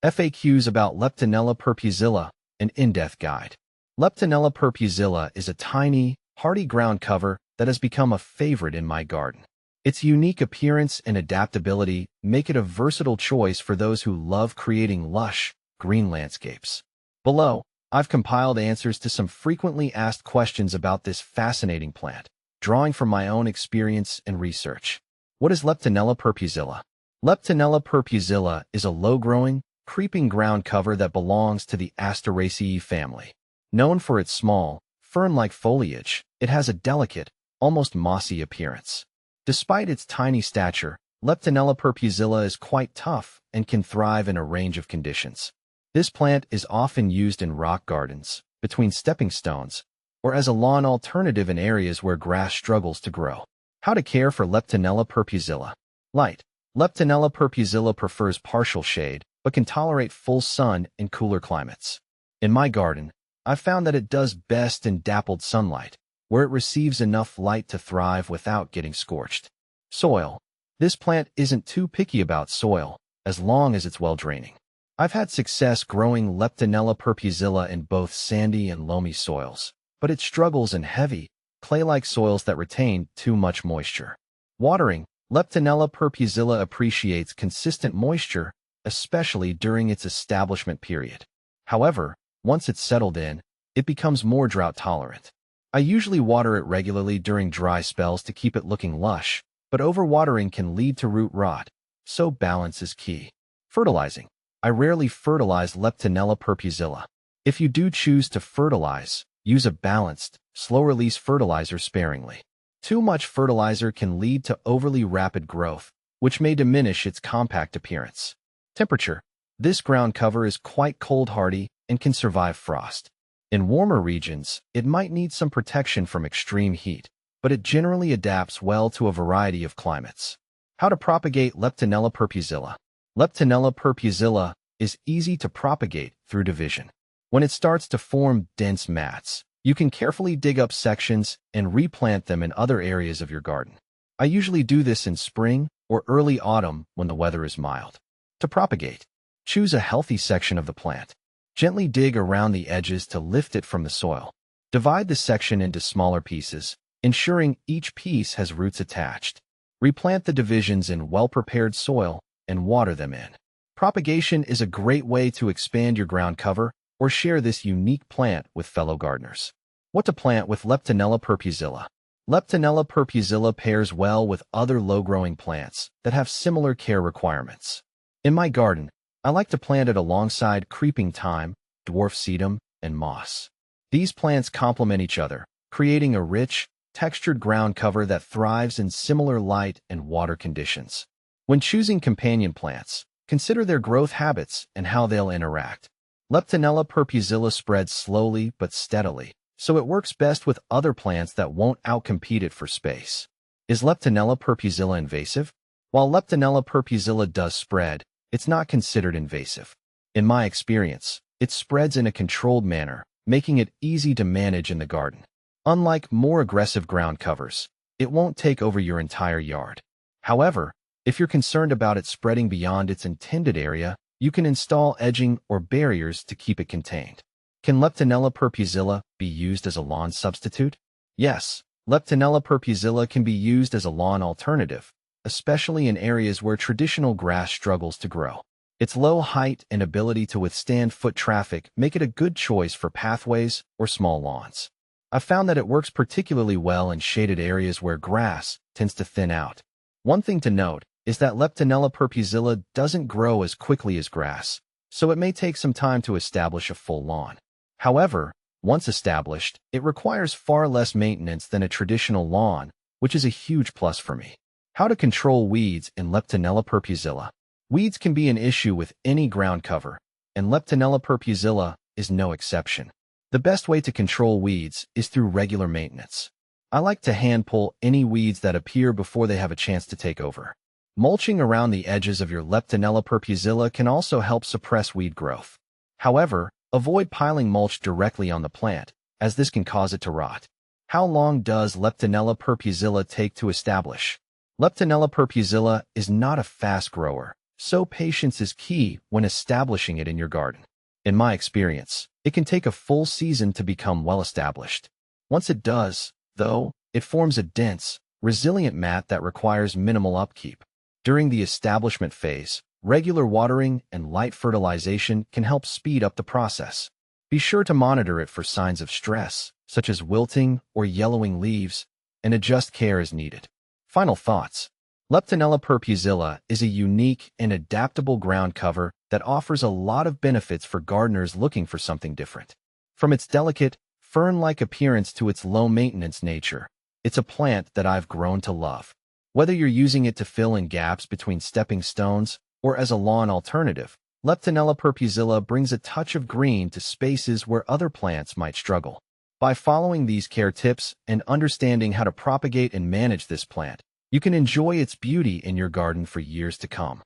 FAQs about Leptinella perpusilla, an in-depth guide. Leptinella perpusilla is a tiny, hardy ground cover that has become a favorite in my garden. Its unique appearance and adaptability make it a versatile choice for those who love creating lush, green landscapes. Below, I've compiled answers to some frequently asked questions about this fascinating plant, drawing from my own experience and research. What is Leptinella perpusilla? Leptinella perpusilla is a low-growing, creeping ground cover that belongs to the Asteraceae family. Known for its small, fern-like foliage, it has a delicate, almost mossy appearance. Despite its tiny stature, Leptinella perpusilla is quite tough and can thrive in a range of conditions. This plant is often used in rock gardens, between stepping stones, or as a lawn alternative in areas where grass struggles to grow. How to care for Leptinella perpusilla. Light. Leptinella perpusilla prefers partial shade, but can tolerate full sun in cooler climates. In my garden, I've found that it does best in dappled sunlight, where it receives enough light to thrive without getting scorched. Soil. This plant isn't too picky about soil, as long as it's well-draining. I've had success growing Leptinella perpusilla in both sandy and loamy soils, but it struggles in heavy, clay-like soils that retain too much moisture. Watering. Leptinella perpusilla appreciates consistent moisture, especially during its establishment period. However, once it's settled in, it becomes more drought-tolerant. I usually water it regularly during dry spells to keep it looking lush, but overwatering can lead to root rot, so balance is key. Fertilizing. I rarely fertilize Leptinella perpusilla. If you do choose to fertilize, use a balanced, slow-release fertilizer sparingly. Too much fertilizer can lead to overly rapid growth, which may diminish its compact appearance. Temperature. This ground cover is quite cold-hardy and can survive frost. In warmer regions, it might need some protection from extreme heat, but it generally adapts well to a variety of climates. How to propagate Leptinella perpusilla. Leptinella perpusilla is easy to propagate through division. When it starts to form dense mats, you can carefully dig up sections and replant them in other areas of your garden. I usually do this in spring or early autumn when the weather is mild. To propagate, choose a healthy section of the plant. Gently dig around the edges to lift it from the soil. Divide the section into smaller pieces, ensuring each piece has roots attached. Replant the divisions in well-prepared soil and water them in. Propagation is a great way to expand your ground cover or share this unique plant with fellow gardeners. What to plant with Leptinella perpusilla. Leptinella perpusilla pairs well with other low-growing plants that have similar care requirements. In my garden, I like to plant it alongside creeping thyme, dwarf sedum, and moss. These plants complement each other, creating a rich, textured ground cover that thrives in similar light and water conditions. When choosing companion plants, consider their growth habits and how they'll interact. Leptinella perpusilla spreads slowly but steadily, so it works best with other plants that won't outcompete it for space. Is Leptinella perpusilla invasive? While Leptinella perpusilla does spread, it's not considered invasive. In my experience, it spreads in a controlled manner, making it easy to manage in the garden. Unlike more aggressive ground covers, it won't take over your entire yard. However, if you're concerned about it spreading beyond its intended area, you can install edging or barriers to keep it contained. Can Leptinella perpusilla be used as a lawn substitute? Yes, Leptinella perpusilla can be used as a lawn alternative, especially in areas where traditional grass struggles to grow. Its low height and ability to withstand foot traffic make it a good choice for pathways or small lawns. I've found that it works particularly well in shaded areas where grass tends to thin out. One thing to note is that Leptinella perpusilla doesn't grow as quickly as grass, so it may take some time to establish a full lawn. However, once established, it requires far less maintenance than a traditional lawn, which is a huge plus for me. How to control weeds in Leptinella perpusilla. Weeds can be an issue with any ground cover, and Leptinella perpusilla is no exception. The best way to control weeds is through regular maintenance. I like to hand pull any weeds that appear before they have a chance to take over. Mulching around the edges of your Leptinella perpusilla can also help suppress weed growth. However, avoid piling mulch directly on the plant, as this can cause it to rot. How long does Leptinella perpusilla take to establish? Leptinella perpusilla is not a fast grower, so patience is key when establishing it in your garden. In my experience, it can take a full season to become well-established. Once it does, though, it forms a dense, resilient mat that requires minimal upkeep. During the establishment phase, regular watering and light fertilization can help speed up the process. Be sure to monitor it for signs of stress, such as wilting or yellowing leaves, and adjust care as needed. Final thoughts. Leptinella perpusilla is a unique and adaptable ground cover that offers a lot of benefits for gardeners looking for something different. From its delicate, fern-like appearance to its low-maintenance nature, it's a plant that I've grown to love. Whether you're using it to fill in gaps between stepping stones or as a lawn alternative, Leptinella perpusilla brings a touch of green to spaces where other plants might struggle. By following these care tips and understanding how to propagate and manage this plant, you can enjoy its beauty in your garden for years to come.